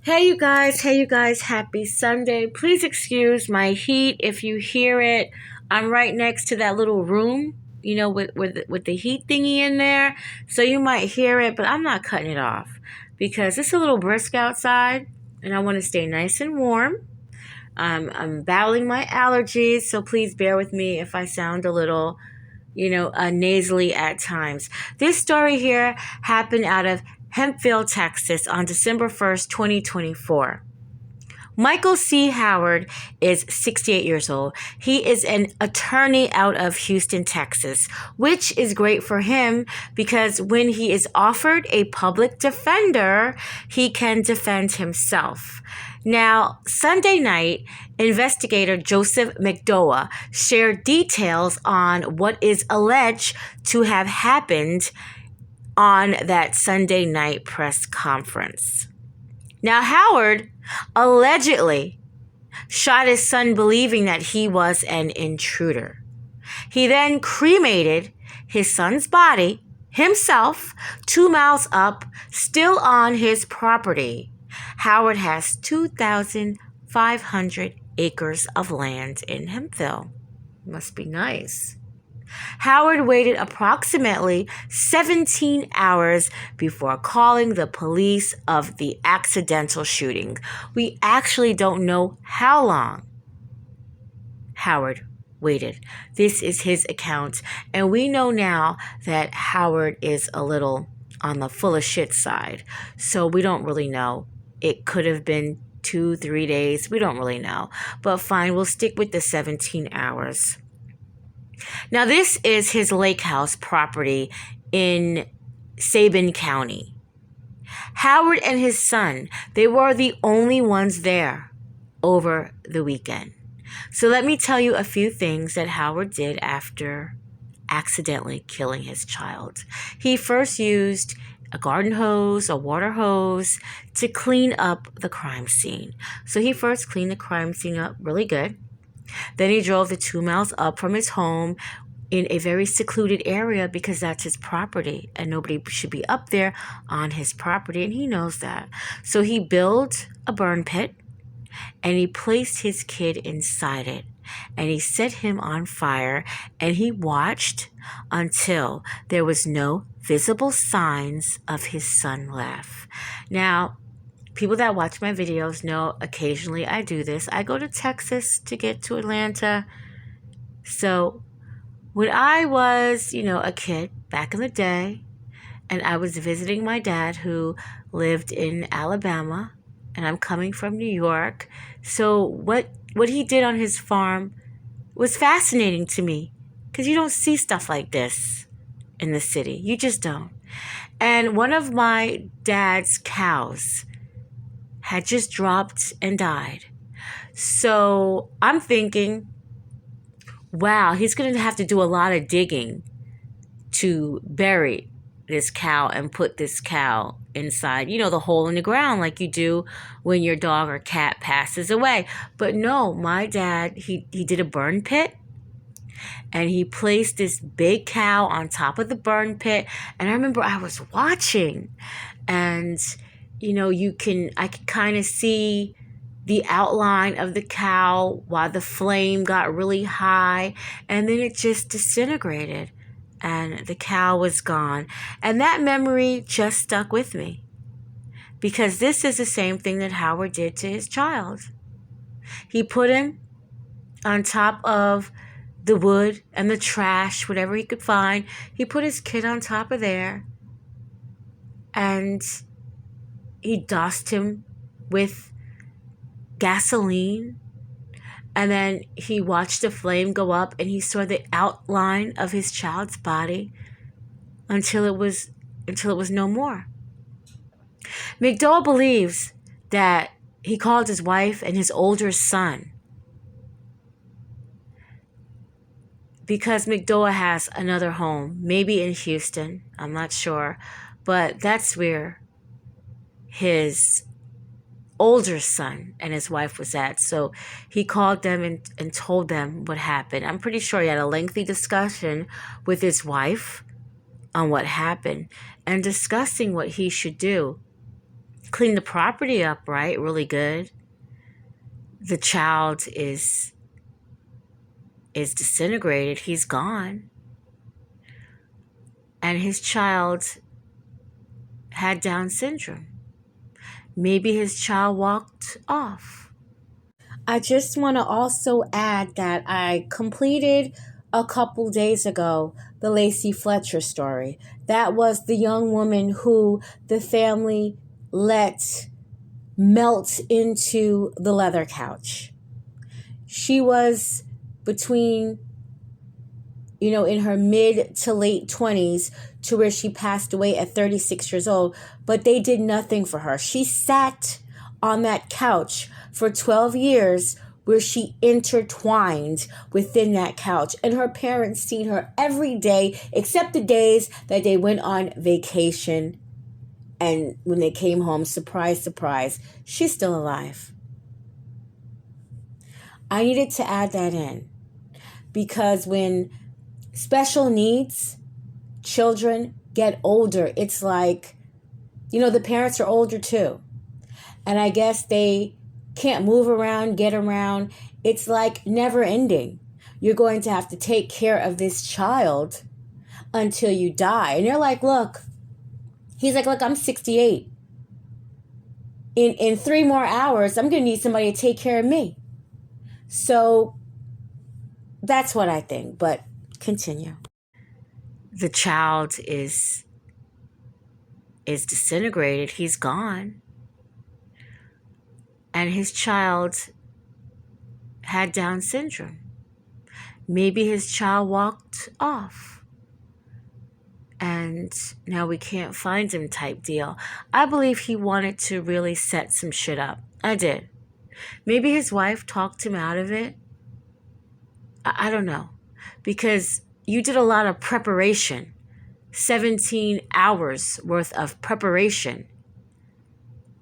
Hey you guys, happy Sunday. Please excuse my heat if you hear it. I'm right next to that little room, with the heat thingy in there. So you might hear it, but I'm not cutting it off because it's a little brisk outside and I want to stay nice and warm. I'm battling my allergies, so please bear with me if I sound a little, nasally at times. This story here happened out of Hempville, Texas on December 1st, 2024. Michael C. Howard is 68 years old. He is an attorney out of Houston, Texas, which is great for him because when he is offered a public defender, he can defend himself. Now, Sunday night, investigator Joseph McDowell shared details on what is alleged to have happened on that Sunday night press conference. Now, Howard allegedly shot his son believing that he was an intruder. He then cremated his son's body himself 2 miles up, still on his property. Howard has 2,500 acres of land in Hempville. Must be nice. Howard waited approximately 17 hours before calling the police of the accidental shooting. We actually don't know how long Howard waited. This is his account, and we know now that Howard is a little on the full of shit side, so we don't really know. It could have been 2-3 days. We don't really know, but fine, we'll stick with the 17 hours. Now, this is his lake house property in Sabin County. Howard and his son, they were the only ones there over the weekend. So let me tell you a few things that Howard did after accidentally killing his child. He first used a garden hose, a water hose to clean up the crime scene. So he first cleaned the crime scene up really good. Then he drove the 2 miles up from his home in a very secluded area because that's his property and nobody should be up there on his property, and he knows that. So he built a burn pit and he placed his kid inside it and he set him on fire, and he watched until there was no visible signs of his son left. Now, people that watch my videos know occasionally I do this. I go to Texas to get to Atlanta. So when I was, a kid back in the day, and I was visiting my dad who lived in Alabama, and I'm coming from New York. So what he did on his farm was fascinating to me because you don't see stuff like this in the city. You just don't. And one of my dad's cows had just dropped and died. So I'm thinking, wow, he's going to have to do a lot of digging to bury this cow and put this cow inside, the hole in the ground like you do when your dog or cat passes away. But no, my dad, he did a burn pit. And he placed this big cow on top of the burn pit. And I remember I was watching, and I could kind of see the outline of the cow while the flame got really high, and then it just disintegrated and the cow was gone. And that memory just stuck with me because this is the same thing that Howard did to his child. He put him on top of the wood and the trash, whatever he could find. He put his kid on top of there, and he doused him with gasoline, and then he watched the flame go up, and he saw the outline of his child's body until it was no more. McDowell believes that he called his wife and his older son because McDowell has another home, maybe in Houston, I'm not sure, but that's where his older son and his wife was at. So he called them and told them what happened. I'm pretty sure he had a lengthy discussion with his wife on what happened and discussing what he should do. clean the property up, right? Really good. The child is disintegrated. He's gone. And his child had Down syndrome. Maybe his child walked off. I just want to also add that I completed a couple days ago the Lacey Fletcher story. That was the young woman who the family let melt into the leather couch. She was between, in her mid to late 20s to where she passed away at 36 years old, but they did nothing for her. She sat on that couch for 12 years where she intertwined within that couch, and her parents seen her every day except the days that they went on vacation, and when they came home, surprise, surprise, she's still alive. I needed to add that in because when special needs children get older, it's like, the parents are older too. And I guess they can't move around, get around. It's like never ending. You're going to have to take care of this child until you die. And they're like, look, he's like, look, I'm 68. In 3 more hours, I'm going to need somebody to take care of me. So that's what I think, but continue. The child is disintegrated. He's gone. And his child had Down syndrome. Maybe his child walked off. And now we can't find him type deal. I believe he wanted to really set some shit up. I did. Maybe his wife talked him out of it. I don't know. Because you did a lot of preparation. 17 hours worth of preparation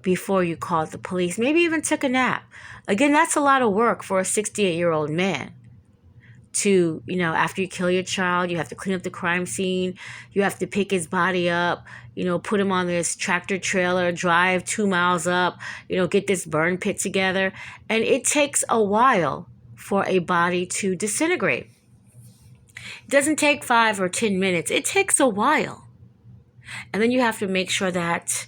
before you called the police. Maybe even took a nap. Again, that's a lot of work for a 68-year-old man. To, after you kill your child, you have to clean up the crime scene. You have to pick his body up, put him on this tractor trailer, drive 2 miles up, get this burn pit together. And it takes a while for a body to disintegrate. It doesn't take 5 or 10 minutes. It takes a while. And then you have to make sure that,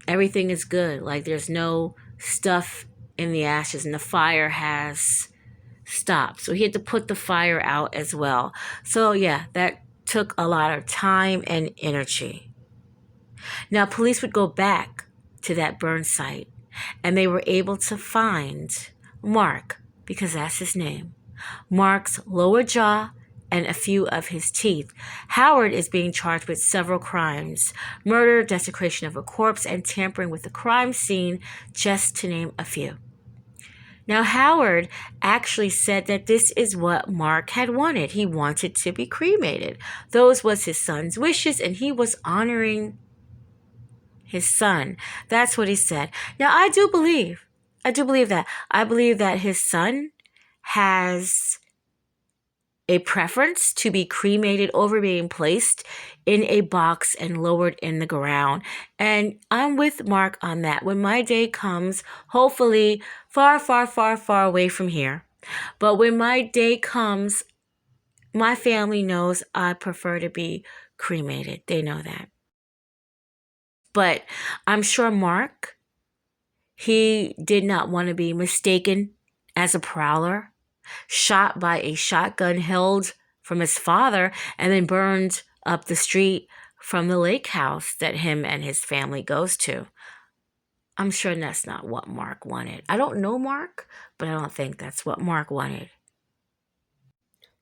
everything is good. Like there's no stuff in the ashes and the fire has stopped. So he had to put the fire out as well. So yeah, that took a lot of time and energy. Now police would go back to that burn site and they were able to find Mark, because that's his name, Mark's lower jaw and a few of his teeth. Howard is being charged with several crimes: murder, desecration of a corpse, and tampering with the crime scene, just to name a few. Now, Howard actually said that this is what Mark had wanted. He wanted to be cremated. Those was his son's wishes, and he was honoring his son. That's what he said. Now, I do believe that. I believe that his son has a preference to be cremated over being placed in a box and lowered in the ground. And I'm with Mark on that. When my day comes, hopefully far, far, far, far away from here. But when my day comes, my family knows I prefer to be cremated. They know that. But I'm sure Mark, he did not want to be mistaken as a prowler, shot by a shotgun held from his father, and then burned up the street from the lake house that him and his family goes to. I'm sure that's not what Mark wanted. I don't know Mark, but I don't think that's what Mark wanted.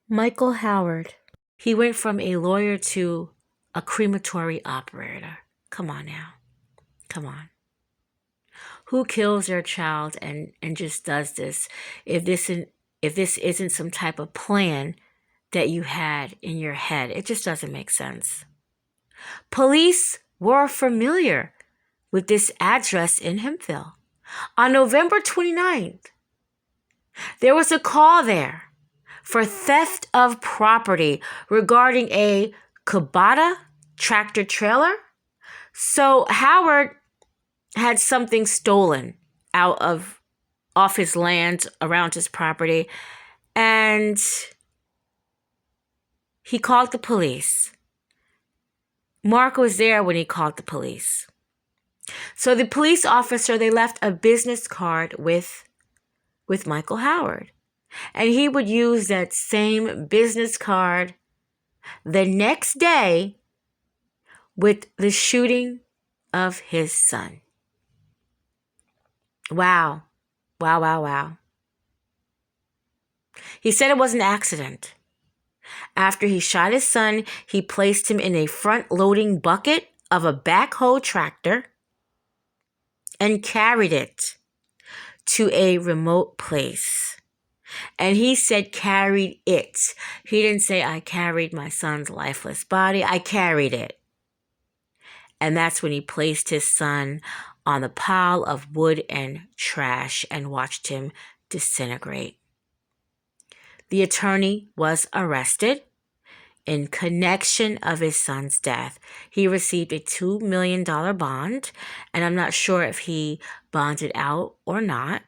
Michael Howard. He went from a lawyer to a crematory operator. Come on now. Come on. Who kills their child and just does this if this isn't some type of plan that you had in your head? It just doesn't make sense. Police were familiar with this address in Hemphill. On November 29th, there was a call there for theft of property regarding a Kubota tractor trailer. So Howard had something stolen off his land around his property, and he called the police. Mark was there when he called the police. So the police officer, they left a business card with Michael Howard. And he would use that same business card the next day with the shooting of his son. Wow. Wow, wow, wow. He said it was an accident. After he shot his son, he placed him in a front-loading bucket of a backhoe tractor and carried it to a remote place. And he said carried it. He didn't say I carried my son's lifeless body. I carried it. And that's when he placed his son on the pile of wood and trash and watched him disintegrate. The attorney was arrested in connection of his son's death. He received a $2 million bond, and I'm not sure if he bonded out or not.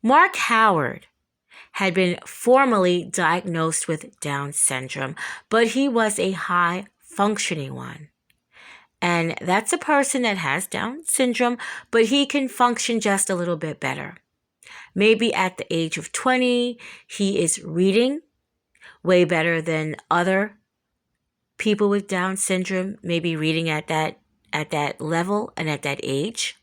Mark Howard had been formally diagnosed with Down syndrome, but he was a high-functioning one. And that's a person that has Down syndrome, but he can function just a little bit better. Maybe at the age of 20, he is reading way better than other people with Down syndrome, maybe reading at that level and at that age.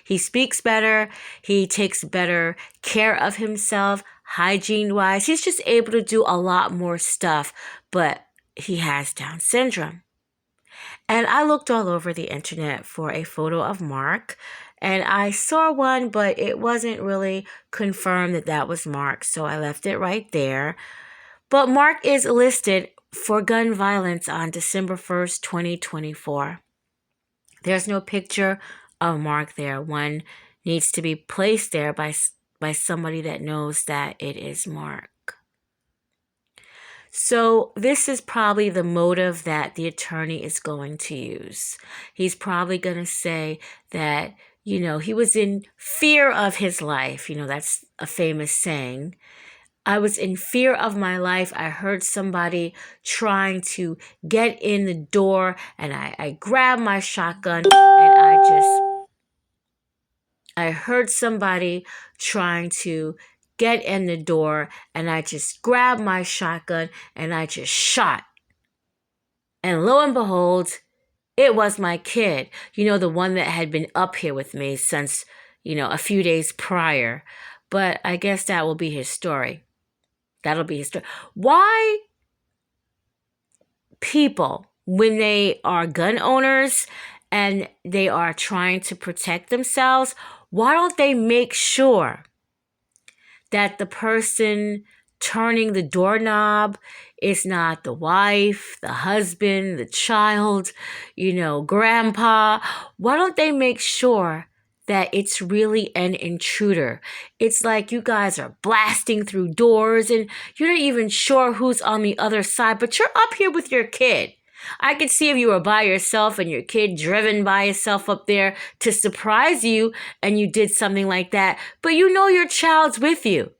He speaks better. He takes better care of himself, hygiene-wise. He's just able to do a lot more stuff, but he has Down syndrome. And I looked all over the internet for a photo of Mark, and I saw one, but it wasn't really confirmed that that was Mark, so I left it right there. But Mark is listed for gun violence on December 1st, 2024. There's no picture of Mark there. One needs to be placed there by somebody that knows that it is Mark. So this is probably the motive that the attorney is going to use. He's probably going to say that, he was in fear of his life. That's a famous saying. I was in fear of my life. I heard somebody trying to get in the door, and I grabbed my shotgun, and I heard somebody trying to get in the door, and I just grabbed my shotgun and I just shot. And lo and behold, it was my kid, the one that had been up here with me since, a few days prior. But I guess that will be his story. That'll be his story. Why people, when they are gun owners and they are trying to protect themselves, why don't they make sure that the person turning the doorknob is not the wife, the husband, the child, grandpa? Why don't they make sure that it's really an intruder? It's like you guys are blasting through doors and you're not even sure who's on the other side, but you're up here with your kid. I could see if you were by yourself and your kid driven by itself up there to surprise you and you did something like that, but your child's with you.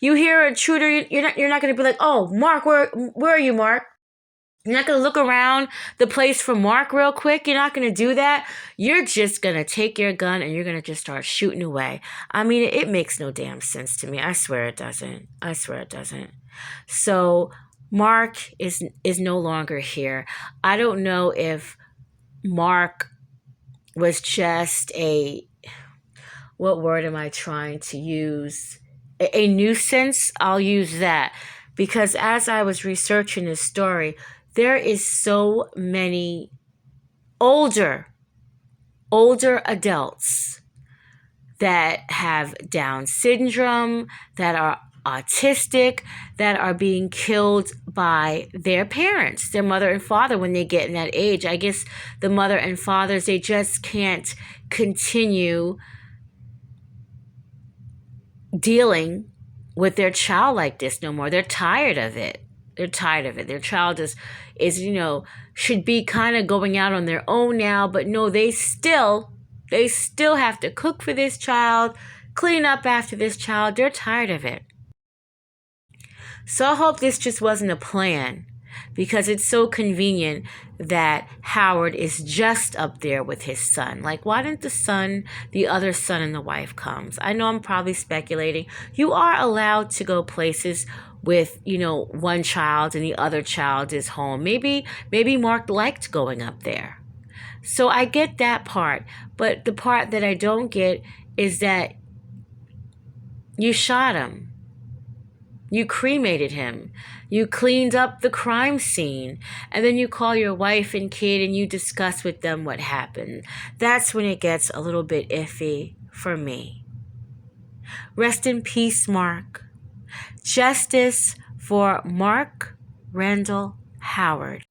You hear an intruder, you're not going to be like, oh, Mark, where are you, Mark? You're not going to look around the place for Mark real quick. You're not going to do that. You're just going to take your gun and you're going to just start shooting away. I mean, it makes no damn sense to me. I swear it doesn't. So Mark is no longer here. I don't know if Mark was just what word am I trying to use? A nuisance. I'll use that. Because as I was researching this story, there is so many older adults that have Down syndrome, that are autistic, that are being killed by their parents, their mother and father when they get in that age. I guess the mother and fathers, they just can't continue dealing with their child like this no more. They're tired of it. They're tired of it. Their child should be kind of going out on their own now, but no, they still have to cook for this child, clean up after this child. They're tired of it. So I hope this just wasn't a plan, because it's so convenient that Howard is just up there with his son. Like, why didn't the other son and the wife comes? I know I'm probably speculating. You are allowed to go places with, one child and the other child is home. Maybe Mark liked going up there. So I get that part. But the part that I don't get is that you shot him. You cremated him. You cleaned up the crime scene. And then you call your wife and kid and you discuss with them what happened. That's when it gets a little bit iffy for me. Rest in peace, Mark. Justice for Mark Randall Howard.